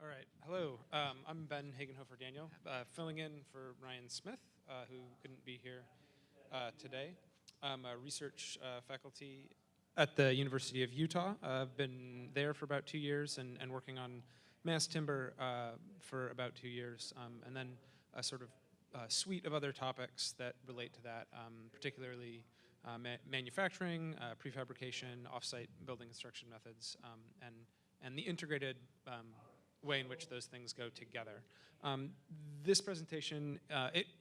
All right, hello. I'm Ben Hagenhofer-Daniell, filling in for Ryan Smith, who couldn't be here today. I'm a research faculty at the University of Utah. I've been there for about 2 years and working on mass timber for about 2 years, and then a sort of suite of other topics that relate to that, particularly manufacturing, prefabrication, offsite building construction methods, and the integrated way in which those things go together. This presentation,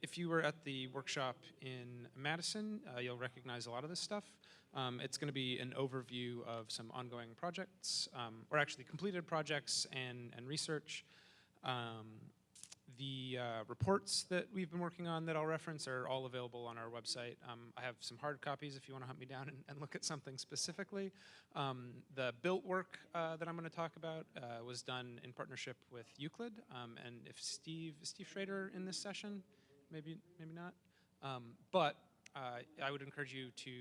if you were at the workshop in Madison, you'll recognize a lot of this stuff. It's going to be an overview of some ongoing projects, or actually completed projects and research. The reports that we've been working on that I'll reference are all available on our website. I have some hard copies if you want to hunt me down and look at something specifically. The built work that I'm going to talk about was done in partnership with Euclid. And if Steve Schrader in this session? Maybe not. But I would encourage you to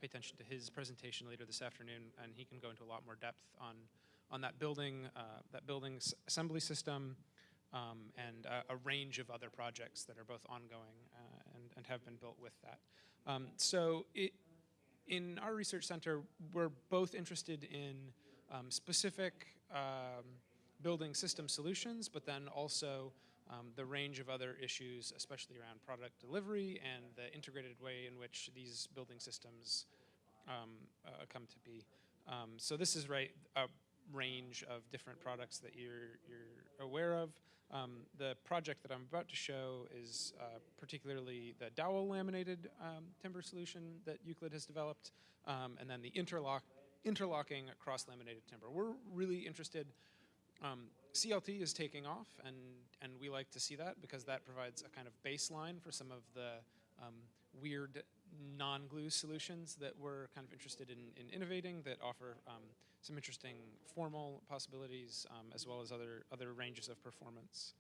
pay attention to his presentation later this afternoon, and he can go into a lot more depth on that building assembly system, and a range of other projects that are both ongoing and have been built with that. In our research center, we're both interested in specific building system solutions, but then also the range of other issues, especially around product delivery and the integrated way in which these building systems come to be. So this is a range of different products that you're aware of. The project that I'm about to show is particularly the Dowel Laminated timber solution that Euclid has developed, and then the interlocking cross-laminated timber. We're really interested. CLT is taking off, and we like to see that because that provides a kind of baseline for some of the weird non-glue solutions that we're kind of interested in innovating that offer some interesting formal possibilities, as well as other ranges of performance.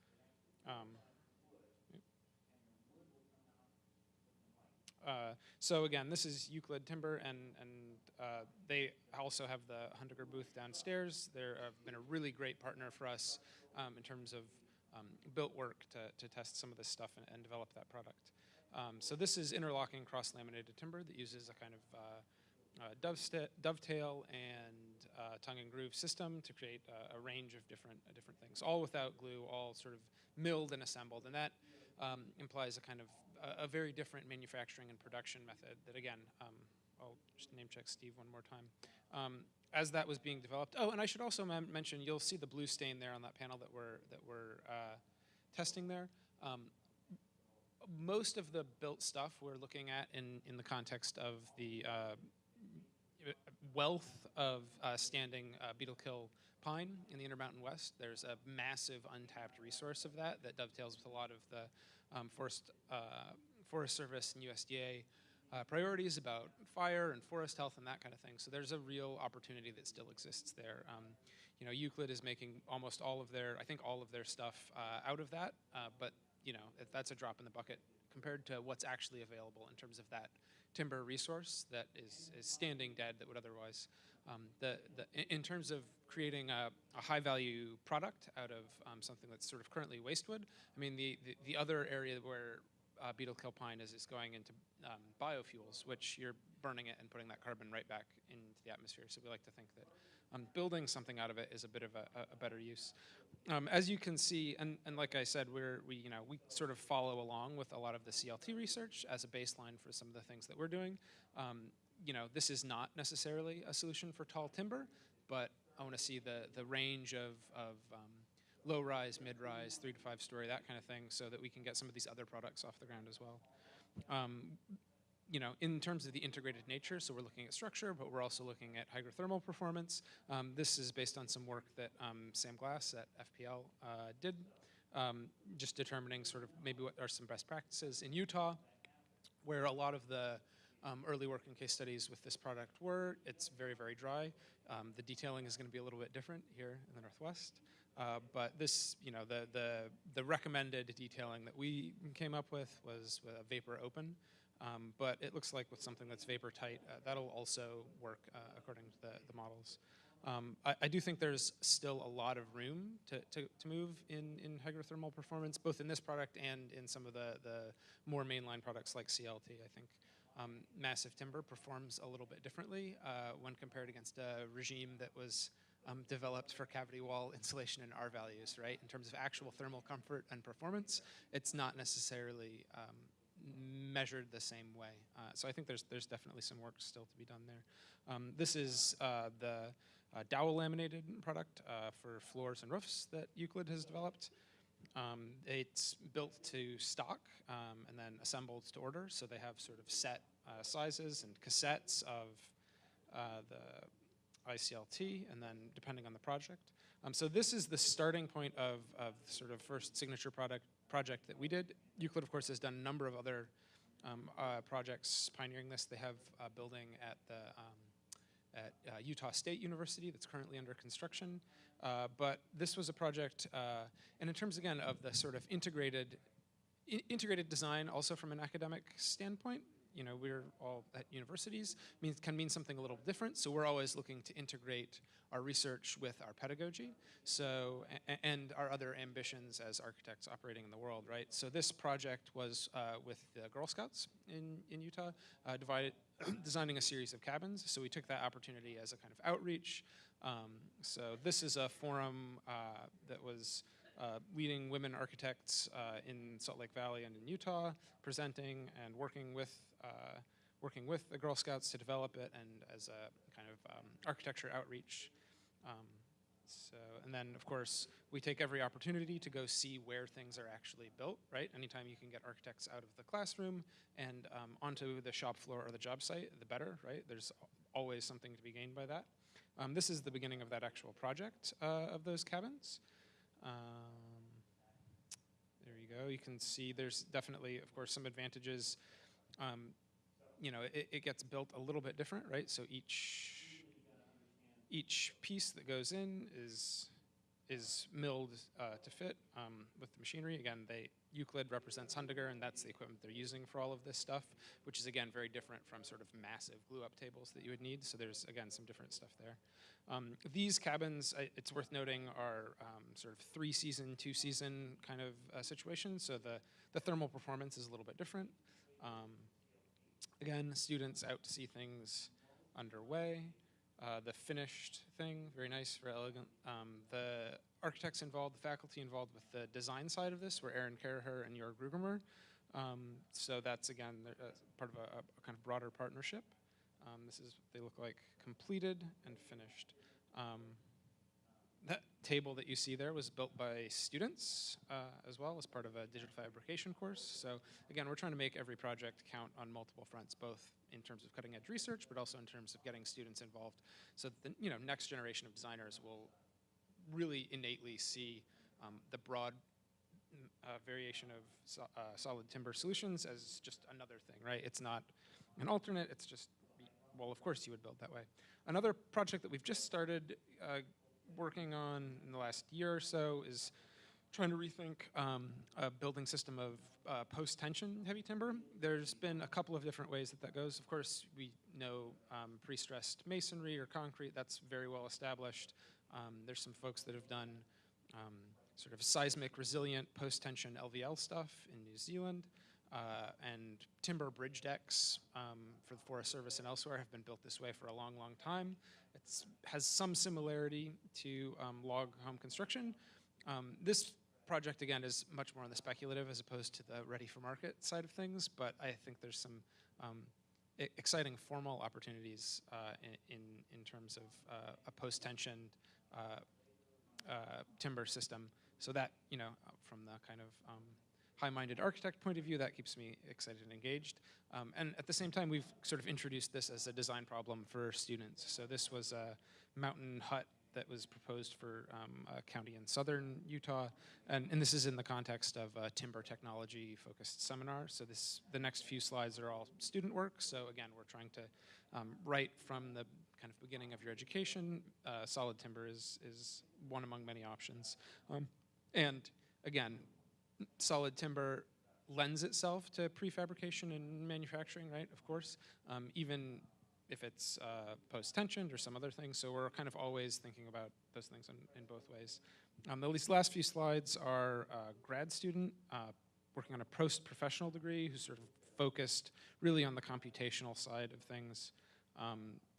So again, this is Euclid Timber, and they also have the Hundeker booth downstairs. They've been a really great partner for us in terms of built work to test some of this stuff and develop that product. So this is interlocking cross-laminated timber that uses a kind of dovetail and tongue and groove system to create a range of different things, all without glue, all sort of milled and assembled, and that implies a kind of a very different manufacturing and production method that, again, I'll just name check Steve one more time. As that was being developed, oh, and I should also mention, you'll see the blue stain there on that panel that we're testing there. Most of the built stuff we're looking at in the context of the wealth of standing beetle kill pine in the Intermountain West. There's a massive untapped resource of that dovetails with a lot of the Forest Service and USDA priorities about fire and forest health and that kind of thing. So there's a real opportunity that still exists there. Euclid is making almost all of their stuff out of that, but that's a drop in the bucket compared to what's actually available in terms of that timber resource that is standing dead that would otherwise. In terms of creating a high-value product out of something that's sort of currently waste wood, I mean, the other area where beetle kill pine is going into biofuels, which you're burning it and putting that carbon right back into the atmosphere. So we like to think that building something out of it is a bit of a better use. As you can see, and like I said, we sort of follow along with a lot of the CLT research as a baseline for some of the things that we're doing. This is not necessarily a solution for tall timber, but I want to see the range of low-rise, mid-rise, 3 to 5 story, that kind of thing, so that we can get some of these other products off the ground as well. In terms of the integrated nature, so we're looking at structure, but we're also looking at hydrothermal performance. This is based on some work that Sam Glass at FPL did, just determining sort of maybe what are some best practices in Utah, where a lot of the early work and case studies with this product were. It's very, very dry. The detailing is going to be a little bit different here in the Northwest. But this, the recommended detailing that we came up with was vapor open. But it looks like with something that's vapor tight, that'll also work according to the models. I do think there's still a lot of room to move in hydrothermal performance, both in this product and in some of the more mainline products like CLT. I think massive timber performs a little bit differently when compared against a regime that was developed for cavity wall insulation and R values, right? In terms of actual thermal comfort and performance, it's not necessarily measured the same way. So I think there's definitely some work still to be done there. This is the Dowel Laminated product for floors and roofs that Euclid has developed. It's built to stock and then assembled to order, so they have sort of set sizes and cassettes of the ICLT, and then depending on the project. So this is the starting point of sort of first signature project that we did. Euclid, of course, has done a number of other projects pioneering this. They have a building at Utah State University that's currently under construction. But this was a project, and in terms, again, of the sort of integrated design, also from an academic standpoint, you know, we're all at universities, can mean something a little different. So we're always looking to integrate our research with our pedagogy, so and our other ambitions as architects operating in the world, right? So this project was with the Girl Scouts in Utah, designing a series of cabins. So we took that opportunity as a kind of outreach. So this is a forum that was leading women architects in Salt Lake Valley and in Utah, presenting and working with the Girl Scouts to develop it, and as a kind of architecture outreach. And then, of course, we take every opportunity to go see where things are actually built, right? Anytime you can get architects out of the classroom and onto the shop floor or the job site, the better, right? There's always something to be gained by that. This is the beginning of that actual project of those cabins. There you go. You can see there's definitely, of course, some advantages. You know, it gets built a little bit different, right? So each piece that goes in is milled to fit with the machinery. Again, Euclid represents Hundiger, and that's the equipment they're using for all of this stuff, which is, again, very different from sort of massive glue-up tables that you would need. So there's, again, some different stuff there. These cabins, it's worth noting, are sort of 3-season, 2-season kind of situation. So the thermal performance is a little bit different. Again, students out to see things underway. The finished thing, very nice, very elegant. The architects involved, the faculty involved with the design side of this were Aaron Karaher and Jörg Rugemer. So that's, again, part of a kind of broader partnership. This is what they look like completed and finished. That table that you see there was built by students as well as part of a digital fabrication course. So again, we're trying to make every project count on multiple fronts, both in terms of cutting edge research, but also in terms of getting students involved, so that the next generation of designers will really innately see the broad variation of solid timber solutions as just another thing, right? It's not an alternate, it's just, well, of course you would build that way. Another project that we've just started working on in the last year or so is trying to rethink a building system of post-tension heavy timber. There's been a couple of different ways that goes. Of course, we know pre-stressed masonry or concrete, that's very well established. There's some folks that have done sort of seismic resilient post-tension LVL stuff in New Zealand. And timber bridge decks for the Forest Service and elsewhere have been built this way for a long, long time. It has some similarity to log home construction. This project, again, is much more on the speculative as opposed to the ready-for-market side of things, but I think there's some exciting formal opportunities in terms of a post-tensioned timber system. So that, from the kind of high-minded architect point of view, that keeps me excited and engaged. And at the same time, we've sort of introduced this as a design problem for students. So this was a mountain hut that was proposed for a county in southern Utah. And this is in the context of a timber technology-focused seminar. So the next few slides are all student work. So again, we're trying to write from the kind of beginning of your education. Solid timber is one among many options. And again, solid timber lends itself to prefabrication and manufacturing, right? Of course, even if it's post-tensioned or some other thing. So we're kind of always thinking about those things in both ways. These last few slides are a grad student working on a post-professional degree who's sort of focused really on the computational side of things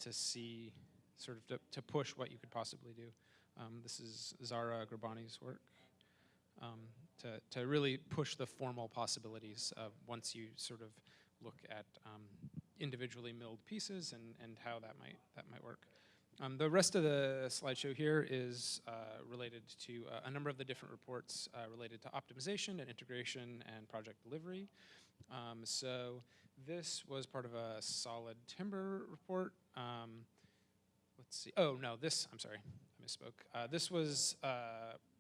to see, sort of to push what you could possibly do. This is Zara Grabani's work to really push the formal possibilities of once you sort of look at individually milled pieces and how that might work. The rest of the slideshow here is related to a number of the different reports related to optimization and integration and project delivery. So this was part of a solid timber report. Let's see. Oh, no, I'm sorry, I misspoke. This was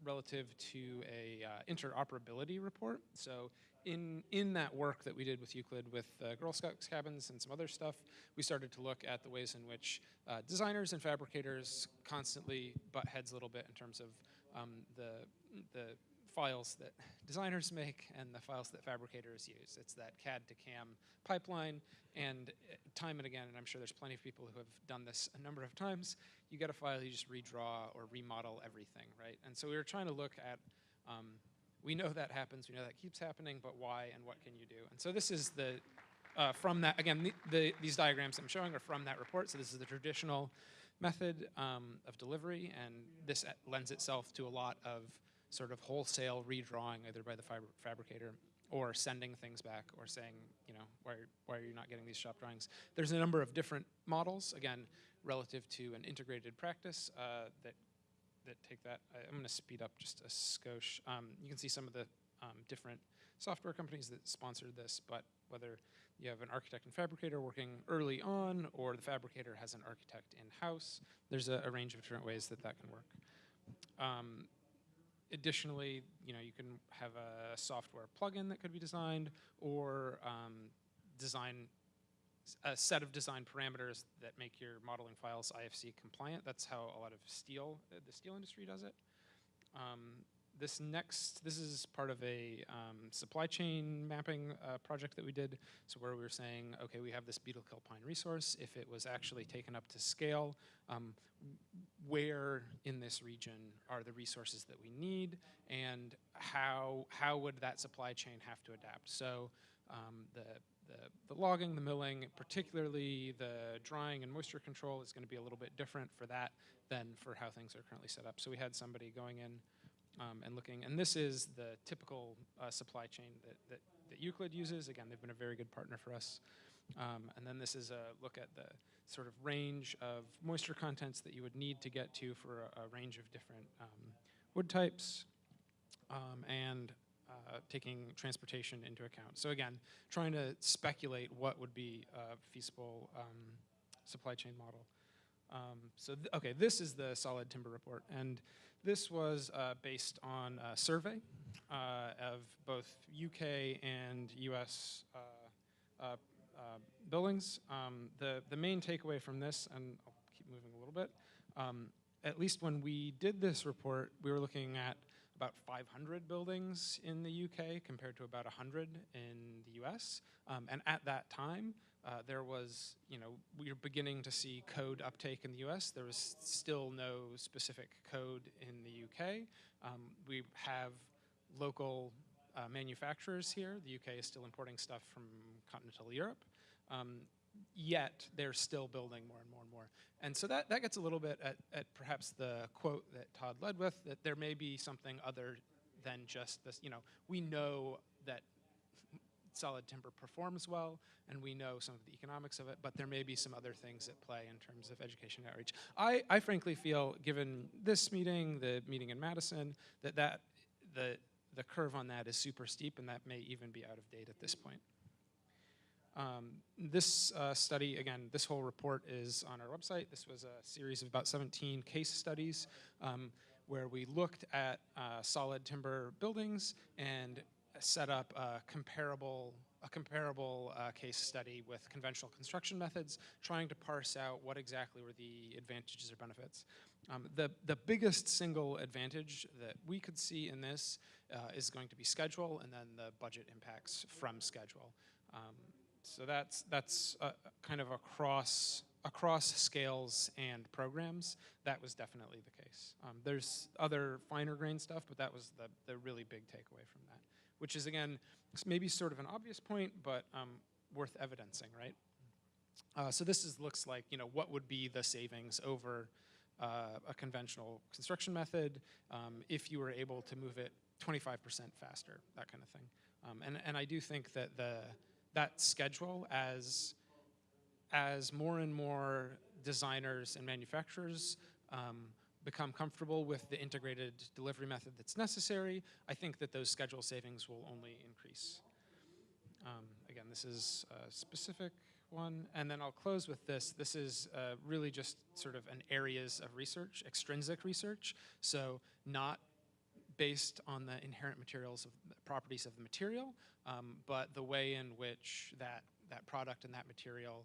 relative to a interoperability report. So in that work that we did with Euclid with Girl Scouts cabins and some other stuff, we started to look at the ways in which designers and fabricators constantly butt heads a little bit in terms of the files that designers make and the files that fabricators use. It's that CAD to CAM pipeline, and time and again, and I'm sure there's plenty of people who have done this a number of times, you get a file, you just redraw or remodel everything, right? And so we were trying to look at, we know that happens, we know that keeps happening, but why and what can you do? And so this is the, from that, again, these diagrams I'm showing are from that report, so this is the traditional method of delivery, and this lends itself to a lot of sort of wholesale redrawing either by the fabricator or sending things back or saying, you know, why are you not getting these shop drawings? There's a number of different models, again, relative to an integrated practice that take that. I'm going to speed up just a skosh. You can see some of the different software companies that sponsored this, but whether you have an architect and fabricator working early on or the fabricator has an architect in-house, there's a range of different ways that can work. Additionally, you know, you can have a software plugin that could be designed, or design a set of design parameters that make your modeling files IFC compliant. That's how a lot of the steel industry does it. This is part of a supply chain mapping project that we did. So where we were saying, okay, we have this beetle kill pine resource. If it was actually taken up to scale, where in this region are the resources that we need, and how would that supply chain have to adapt? So the logging, the milling, particularly the drying and moisture control is going to be a little bit different for that than for how things are currently set up. So we had somebody going in and looking, and this is the typical supply chain that Euclid uses. Again, they've been a very good partner for us. And then this is a look at the sort of range of moisture contents that you would need to get to for a range of different wood types, and taking transportation into account. So again, trying to speculate what would be a feasible supply chain model. Okay, this is the solid timber report, and this was based on a survey of both UK and US buildings. The main takeaway from this, and I'll keep moving a little bit, at least when we did this report, we were looking at about 500 buildings in the UK compared to about 100 in the US. And at that time, there was, you know, we were beginning to see code uptake in the US. There was still no specific code in the UK. We have local manufacturers here. The UK is still importing stuff from continental Europe. Yet they're still building more and more and more. And so that gets a little bit at perhaps the quote that Todd led with, that there may be something other than just this, you know, we know that solid timber performs well, and we know some of the economics of it, but there may be some other things at play in terms of education outreach. I frankly feel, given this meeting, the meeting in Madison, that the curve on that is super steep, and that may even be out of date at this point. This study, again, this whole report is on our website. This was a series of about 17 case studies where we looked at solid timber buildings and set up a comparable case study with conventional construction methods, trying to parse out what exactly were the advantages or benefits. The biggest single advantage that we could see in this is going to be schedule, and then the budget impacts from schedule. So that's kind of across across scales and programs, that was definitely the case. There's other finer grain stuff, but that was the really big takeaway from that, which is, again, maybe sort of an obvious point, but worth evidencing, right? So this looks like, what would be the savings over a conventional construction method if you were able to move it 25% faster, that kind of thing. And I do think that that schedule, as more and more designers and manufacturers become comfortable with the integrated delivery method that's necessary, I think that those schedule savings will only increase. Again, this is a specific one, and then I'll close with this. This is really just sort of an areas of research, extrinsic research, so not based on the inherent materials of properties of the material, but the way in which that product and that material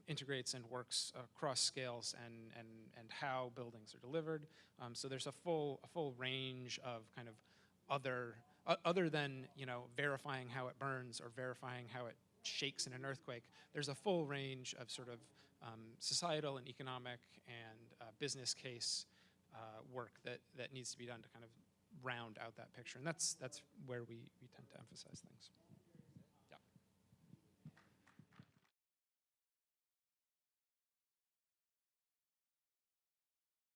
integrates and works across scales and how buildings are delivered. So there's a full range of kind of other than verifying how it burns or verifying how it shakes in an earthquake. There's a full range of sort of societal and economic and business case work that needs to be done to kind of round out that picture, and that's where we tend to emphasize things.